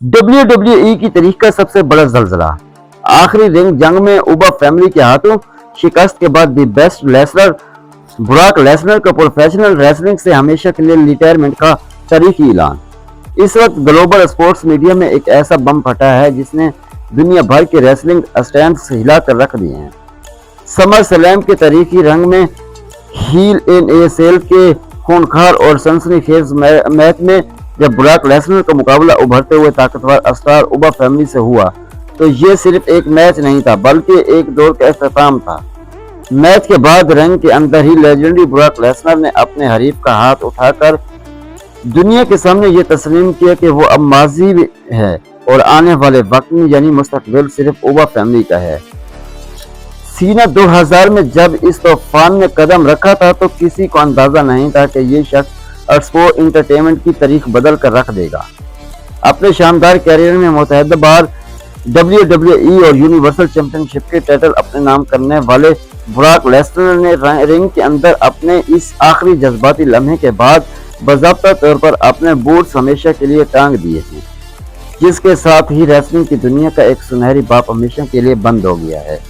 W W E की तारीख का सबसे बड़ा जल्जला। आखिरी रिंग जंग में उबा फैमिली के हाथों शिकस्त के बाद the best wrestler Brock Lesnar का प्रोफेशनल रेसलिंग से हमेशा के लिए रिटायरमेंट का तारीखी ऐलान। इस वक्त ग्लोबल स्पोर्ट्स मीडिया में एक ऐसा बम फटा है जिसने दुनिया भर के रेसलिंग स्टैंड्स हिला कर रख दिए हैं। समर स्लैम के तारीखी रंग में हील इन ए सेल के खूनखार और सनसनीखेज मैच में जब ब्रॉक लेसनर का मुकाबला उभरते हुए ताकतवर स्टार उबा फैमिली से हुआ तो ये सिर्फ एक मैच नहीं था बल्कि एक दौर का इख्तिताम था। मैच के बाद रिंग के अंदर ही लेजेंडरी ब्रॉक लेसनर ने अपने हरीफ का हाथ उठाकर दुनिया के सामने ये तस्लीम किया कि वो अब माजी है और आने वाले वक्त में यानी मुस्तकबिल सिर्फ उबा फैमिली का है। सीना 2000 में जब इस तूफान में कदम रखा था तो किसी को अंदाजा नहीं था कि ये शख्स स्पोर्ट एंटरटेनमेंट की तारीख बदल कर रख देगा। अपने शानदार कैरियर में मुतअद्दिद बार WWE और यूनिवर्सल चैंपियनशिप के टाइटल अपने नाम करने वाले ब्रॉक लेसनर ने रिंग के अंदर अपने इस आखिरी जज्बाती लम्हे के बाद बाज़ाब्ता तौर पर अपने बूट्स हमेशा के लिए टांग दिए हैं, जिसके साथ ही रेसलिंग की दुनिया का एक सुनहरी बाप हमेशा के लिए बंद हो गया है।